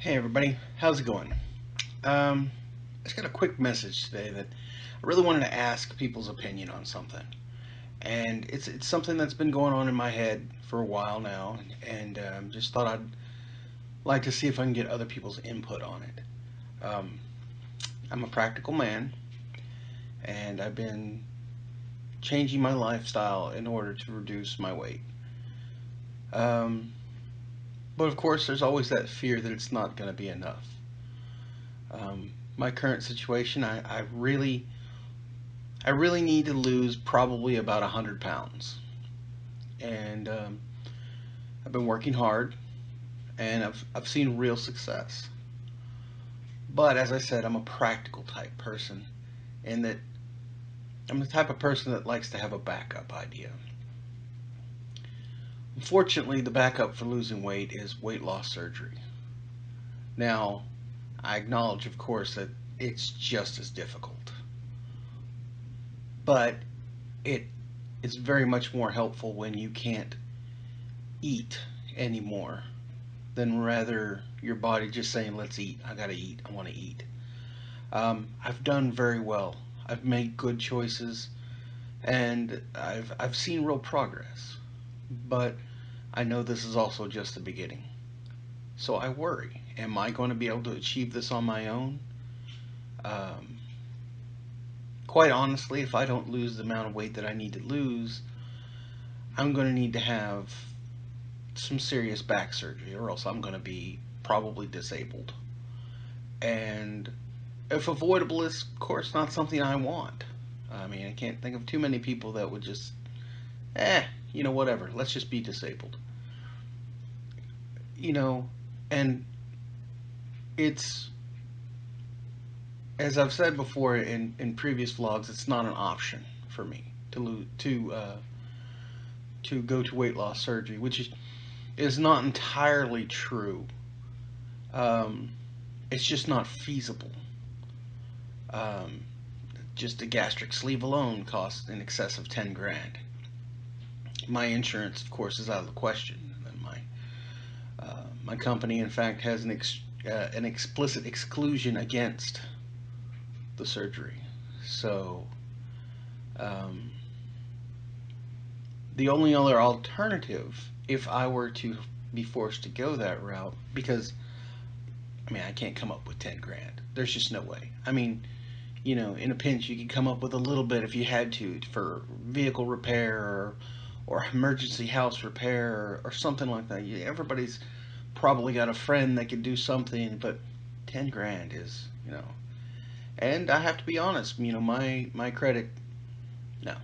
Hey everybody, how's it going? I just got a quick message today that I really wanted to ask people's opinion on something, and it's something that's been going on in my head for a while now, and just thought I'd like to see if I can get other people's input on it. I'm a practical man, and I've been changing my lifestyle in order to reduce my weight. Um, but of course, there's always that fear that it's not going to be enough. My current situation, I really need to lose probably about 100 pounds, and I've been working hard, and I've seen real success. But as I said, I'm a practical type person, in that I'm the type of person that likes to have a backup idea. Unfortunately, the backup for losing weight is weight loss surgery. Now, I acknowledge, of course, that it's just as difficult, but it is very much more helpful when you can't eat anymore than rather your body just saying, let's eat. I gotta eat. I want to eat. I've done very well. I've made good choices, and I've seen real progress. But I know this is also just the beginning. So I worry. Am I going to be able to achieve this on my own? Um, Quite honestly, if I don't lose the amount of weight that I need to lose, I'm going to need to have some serious back surgery, or else I'm going to be probably disabled. And if avoidable is, of course, not something I want. I mean, I can't think of too many people that would just, eh, whatever. Let's just be disabled. You know, and it's, as I've said before in previous vlogs, it's not an option for me to go to weight loss surgery, which is not entirely true. Um, it's just not feasible. Um, just a gastric sleeve alone costs in excess of 10 grand. My insurance, of course, is out of the question. And my company, in fact, has an explicit exclusion against the surgery. So um, the only other alternative, if I were to be forced to go that route, because I mean I can't come up with 10 grand. There's just no way. I mean, in a pinch, you could come up with a little bit if you had to for vehicle repair or emergency house repair or something like that. Everybody's probably got a friend that could do something, but 10 grand is. And I have to be honest, my credit, no.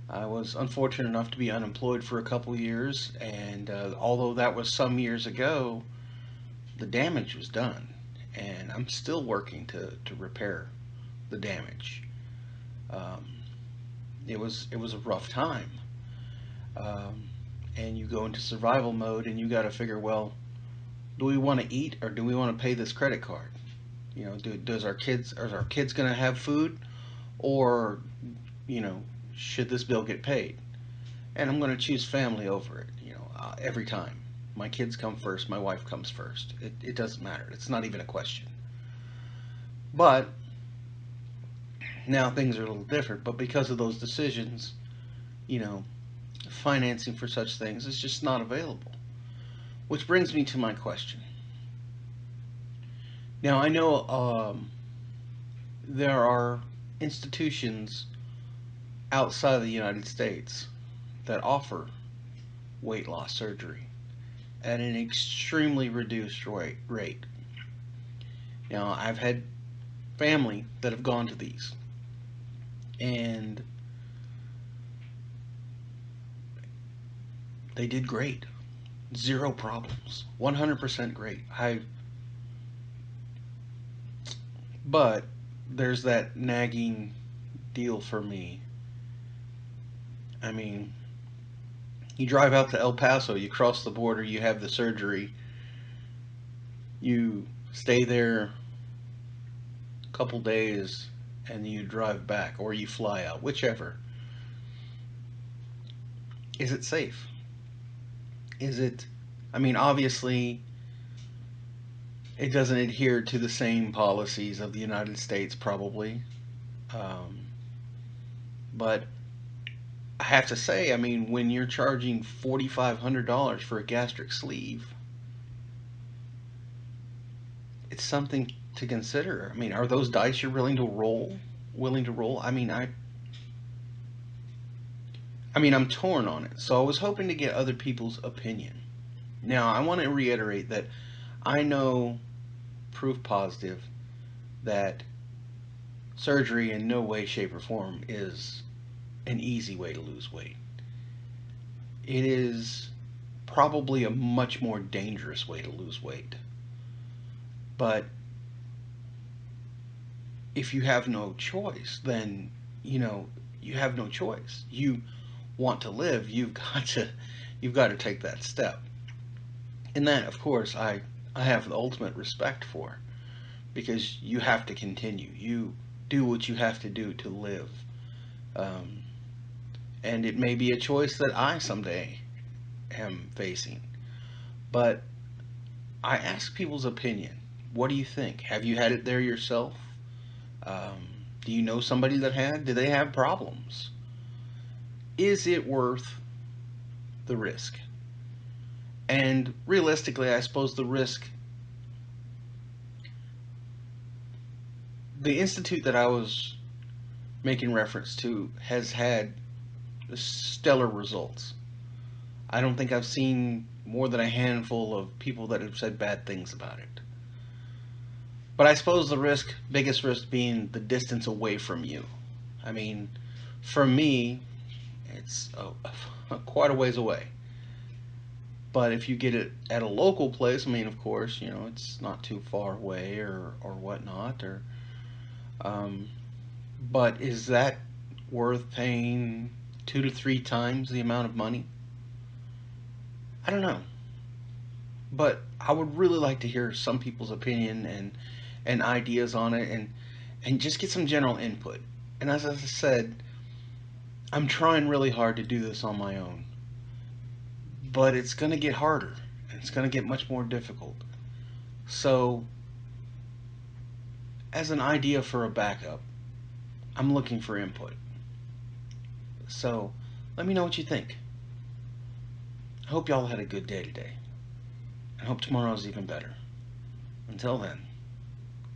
I was unfortunate enough to be unemployed for a couple years, and although that was some years ago, the damage was done, and I'm still working to repair the damage. Um, it was a rough time, um, and you go into survival mode, and you got to figure, well, do we want to eat or do we want to pay this credit card? Does our kids are our kids going to have food, or you know, should this bill get paid? And I'm going to choose family over it. Every time. My kids come first. My wife comes first. It doesn't matter. It's not even a question. But now things are a little different. But because of those decisions, you know, financing for such things is just not available. Which brings me to my question. Now I know there are institutions outside of the United States that offer weight loss surgery at an extremely reduced rate. Now, I've had family that have gone to these, and they did great. Zero problems. 100% great. But there's that nagging deal for me. I mean, you drive out to El Paso, you cross the border, you have the surgery, you stay there a couple days, and you drive back, or you fly out, whichever. Is it safe? Is it? I mean, obviously, It doesn't adhere to the same policies of the United States, probably. Um, but I have to say, I mean, when you're charging $4,500 for a gastric sleeve, it's something to consider. I mean, are those dice you're willing to roll? Willing to roll? I mean, I'm torn on it. So I was hoping to get other people's opinion. Now, I want to reiterate that I know proof positive that surgery in no way, shape, or form is an easy way to lose weight. It is probably a much more dangerous way to lose weight. But if you have no choice, then you know you have no choice. You want to live, you've got to take that step. And that, of course, I have the ultimate respect for, because you have to continue. You do what you have to do to live. Um, and it may be a choice that I someday am facing. But I ask people's opinion. What do you think? Have you had it there yourself? Do you know somebody that had? Do they have problems? Is it worth the risk? And realistically, I suppose the institute that I was making reference to has had stellar results. I don't think I've seen more than a handful of people that have said bad things about it. But I suppose the biggest risk being the distance away from you. I mean, for me, it's quite a ways away. But if you get it at a local place, I mean, of course, it's not too far away or whatnot. Um, but is that worth paying 2 to 3 times the amount of money? I don't know. But I would really like to hear some people's opinion and ideas on it, and just get some general input. And as I said, I'm trying really hard to do this on my own, but it's going to get harder. It's going to get much more difficult. So, as an idea for a backup, I'm looking for input. So, let me know what you think. I hope y'all had a good day today. I hope tomorrow's even better. Until then,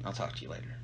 I'll talk to you later.